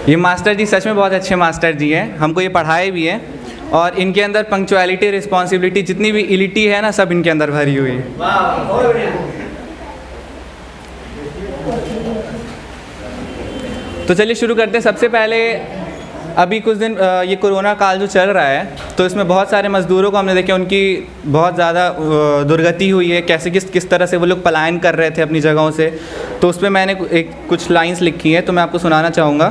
ये मास्टर जी सच में बहुत अच्छे मास्टर जी हैं, हमको ये पढ़ाए भी हैं और इनके अंदर पंक्चुअलिटी, रिस्पॉन्सिबिलिटी, जितनी भी इलिटी है ना, सब इनके अंदर भरी हुई है। तो चलिए शुरू करते हैं। सबसे पहले अभी कुछ दिन ये कोरोना काल जो चल रहा है, तो इसमें बहुत सारे मज़दूरों को हमने देखे, उनकी बहुत ज़्यादा दुर्गति हुई है, कैसे किस तरह से वो लोग पलायन कर रहे थे अपनी जगहों से। तो उस पर मैंने कुछ लाइंस लिखी हैं, तो मैं आपको सुनाना चाहूँगा।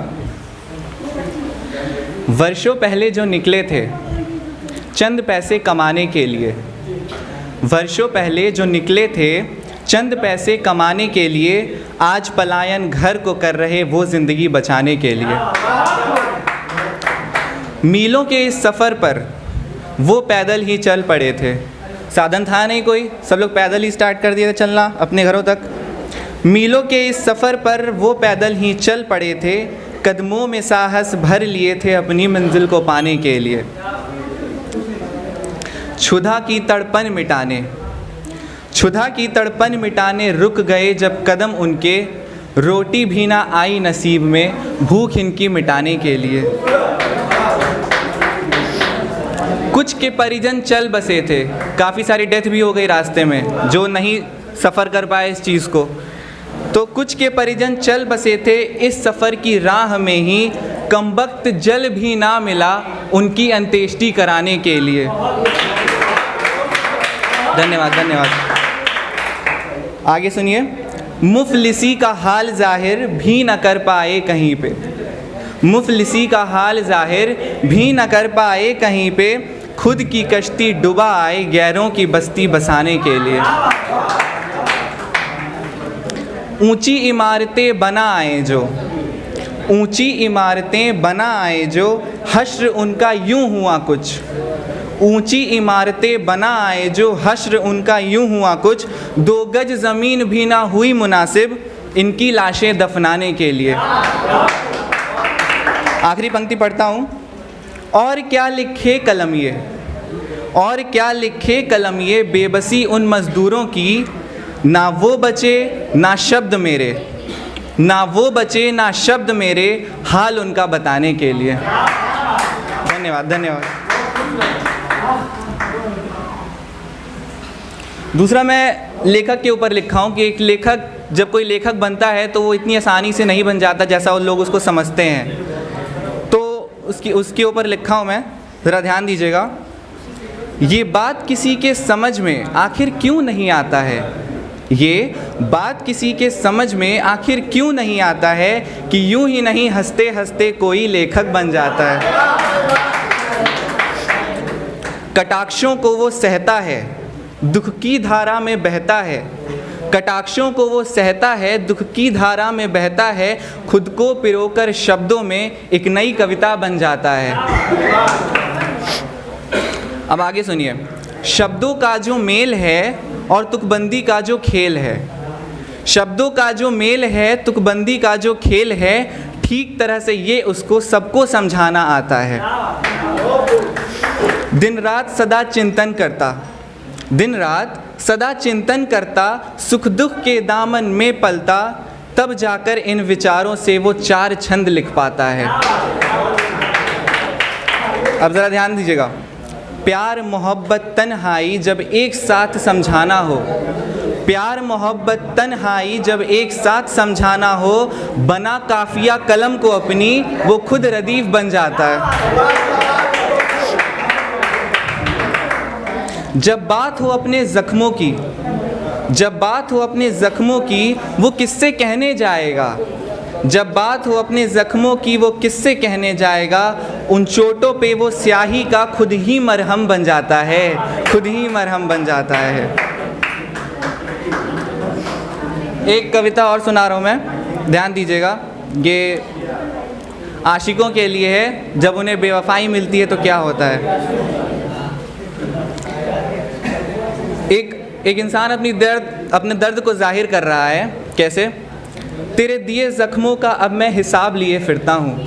वर्षों पहले जो निकले थे चंद पैसे कमाने के लिए, वर्षों पहले जो निकले थे चंद पैसे कमाने के लिए, आज पलायन घर को कर रहे वो ज़िंदगी बचाने के लिए। मीलों के इस सफ़र पर वो पैदल ही चल पड़े थे, साधन था नहीं कोई, सब लोग पैदल ही स्टार्ट कर दिए थे चलना अपने घरों तक। मीलों के इस सफ़र पर वो पैदल ही चल पड़े थे, कदमों में साहस भर लिए थे अपनी मंजिल को पाने के लिए। क्षुधा की तड़पन मिटाने, क्षुधा की तड़पन मिटाने रुक गए जब कदम उनके, रोटी भी ना आई नसीब में भूख इनकी मिटाने के लिए। कुछ के परिजन चल बसे थे, काफ़ी सारी डेथ भी हो गई रास्ते में जो नहीं सफ़र कर पाए इस चीज़ को। तो कुछ के परिजन चल बसे थे इस सफ़र की राह में ही, कमबख्त जल भी ना मिला उनकी अंत्येष्टि कराने के लिए। धन्यवाद धन्यवाद। आगे सुनिए। मुफलिसी का हाल ज़ाहिर भी न कर पाए कहीं पे, मुफलिसी का हाल ज़ाहिर भी न कर पाए कहीं पे, खुद की कश्ती डुबा आए गैरों की बस्ती बसाने के लिए। ऊंची इमारतें बना आए जो, ऊंची इमारतें बना आए जो, हश्र उनका यूं हुआ कुछ, ऊंची इमारतें बना आए जो, हश्र उनका यूं हुआ कुछ, 2 गज ज़मीन भी ना हुई मुनासिब इनकी लाशें दफनाने के लिए। आखिरी पंक्ति पढ़ता हूँ। और क्या लिखे कलम ये, और क्या लिखे कलम ये, बेबसी उन मज़दूरों की, ना वो बचे ना शब्द मेरे, ना वो बचे ना शब्द मेरे, हाल उनका बताने के लिए। धन्यवाद धन्यवाद। दूसरा मैं लेखक के ऊपर लिखा हूँ कि एक लेखक, जब कोई लेखक बनता है तो वो इतनी आसानी से नहीं बन जाता जैसा वो लोग उसको समझते हैं। तो उसके ऊपर लिखा हूँ मैं, ज़रा ध्यान दीजिएगा। ये बात किसी के समझ में आखिर क्यों नहीं आता है, ये बात किसी के समझ में आखिर क्यों नहीं आता है कि यूं ही नहीं हंसते हंसते कोई लेखक बन जाता है। कटाक्षों को वो सहता है, दुख की धारा में बहता है, कटाक्षों को वो सहता है, दुख की धारा में बहता है, खुद को पिरोकर शब्दों में एक नई कविता बन जाता है। अब आगे सुनिए। शब्दों का जो मेल है और तुकबंदी का जो खेल है, शब्दों का जो मेल है, तुकबंदी का जो खेल है, ठीक तरह से ये उसको सबको समझाना आता है। दिन रात सदा चिंतन करता, दिन रात सदा चिंतन करता, सुख दुख के दामन में पलता, तब जाकर इन विचारों से वो 4 छंद लिख पाता है। अब ज़रा ध्यान दीजिएगा। प्यार मोहब्बत तन्हाई जब एक साथ समझाना हो, प्यार मोहब्बत तन्हाई जब एक साथ समझाना हो, बना काफिया कलम को अपनी वो खुद रदीफ बन जाता है। जब बात हो अपने ज़ख्मों की, जब बात हो अपने ज़ख्मों की, वो किससे कहने जाएगा, जब बात हो अपने ज़ख्मों की वो किससे कहने जाएगा, उन चोटों पे वो स्याही का खुद ही मरहम बन जाता है, खुद ही मरहम बन जाता है। एक कविता और सुना रहा हूँ मैं, ध्यान दीजिएगा। ये आशिकों के लिए है, जब उन्हें बेवफाई मिलती है तो क्या होता है। एक इंसान अपने दर्द को जाहिर कर रहा है। कैसे? तेरे दिए ज़ख्मों का अब मैं हिसाब लिए फिरता हूँ,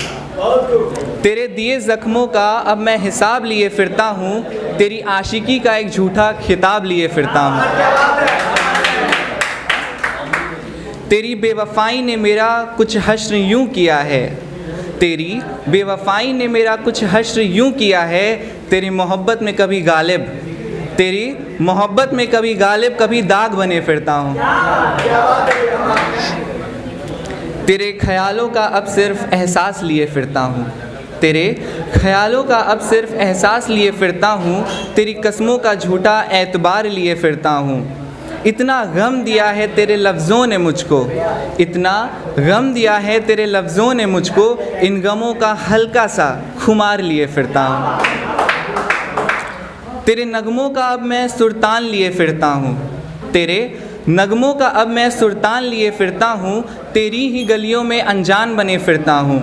तेरे दिए ज़ख्मों का अब मैं हिसाब लिए फिरता हूँ, तेरी आशिकी का एक झूठा खिताब लिए फिरता हूँ। तेरी बेवफाई ने मेरा कुछ हश्र यूँ किया है, तेरी बेवफाई ने मेरा कुछ हश्र यूं किया है, तेरी मोहब्बत में कभी गालिब, तेरी मोहब्बत में कभी गालिब, कभी दाग बने फिरता हूँ। तेरे ख्यालों का अब सिर्फ एहसास लिए फिरता हूँ, तेरे ख्यालों का अब सिर्फ एहसास लिए फिरता हूँ, तेरी कसमों का झूठा एतबार लिए फिरता हूँ। इतना गम दिया है तेरे लफ्ज़ों ने मुझको, इतना गम दिया है तेरे लफ्ज़ों ने मुझको, इन गमों का हल्का सा खुमार लिए फिरता हूँ। तेरे नगमों का अब मैं सुल्तान लिए फिरता हूँ, तेरे नगमों का अब मैं सुल्तान लिए फिरता हूँ, तेरी ही गलियों में अनजान बने फिरता हूँ।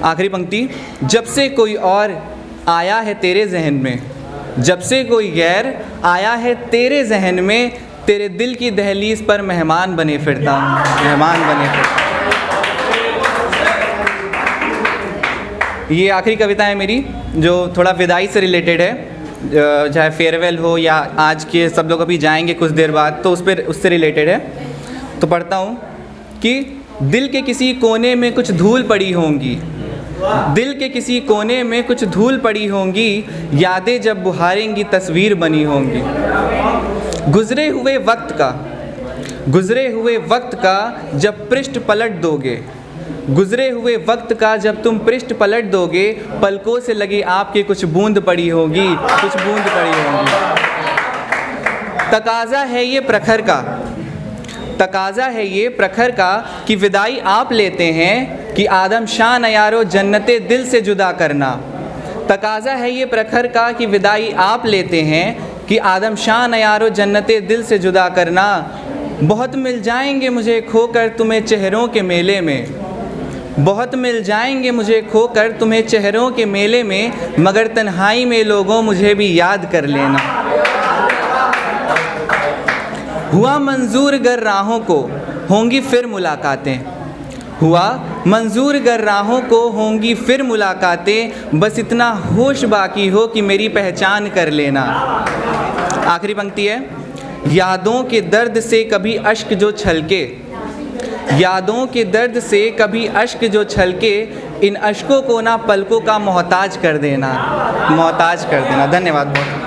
आखिरी पंक्ति, जब से कोई और आया है तेरे जहन में, जब से कोई गैर आया है तेरे जहन में, तेरे दिल की दहलीज पर मेहमान बने फिरता हूँ, मेहमान बने फिरता हूँ। ये आखिरी कविता है मेरी जो थोड़ा विदाई से रिलेटेड है, चाहे फेयरवेल हो या आज के सब लोग अभी जाएंगे कुछ देर बाद, तो उससे रिलेटेड है। तो पढ़ता हूँ कि दिल के किसी कोने में कुछ धूल पड़ी होंगी, दिल के किसी कोने में कुछ धूल पड़ी होंगी, यादें जब बुहारेंगी तस्वीर बनी होंगी। गुज़रे हुए वक्त का, गुज़रे हुए वक्त का जब पृष्ठ पलट दोगे, गुज़रे हुए वक्त का जब तुम पृष्ठ पलट दोगे, पलकों से लगी आपकी कुछ बूंद पड़ी होगी, कुछ बूंद पड़ी होगी। तकाज़ा है ये प्रखर का, तकाज़ा है ये प्रखर का कि विदाई आप लेते हैं, कि आदम शाह न यारो जन्नते दिल से जुदा करना। तकाज़ा है ये प्रखर का कि विदाई आप लेते हैं, कि आदम शाह न यारो जन्नते दिल से जुदा करना। बहुत मिल जाएंगे मुझे खोकर तुम्हें चेहरों के मेले में, बहुत मिल जाएंगे मुझे खोकर तुम्हें चेहरों के मेले में, मगर तन्हाई में लोगों मुझे भी याद कर लेना। हुआ मंजूर गर राहों को होंगी फिर मुलाकातें, हुआ मंजूर गर राहों को होंगी फिर मुलाकातें, बस इतना होश बाकी हो कि मेरी पहचान कर लेना। आखिरी पंक्ति है, यादों के दर्द से कभी अश्क जो छलके, यादों के दर्द से कभी अश्क जो छलके, इन अश्कों को ना पलकों का मोहताज कर देना, मोहताज कर देना। धन्यवाद बहुत।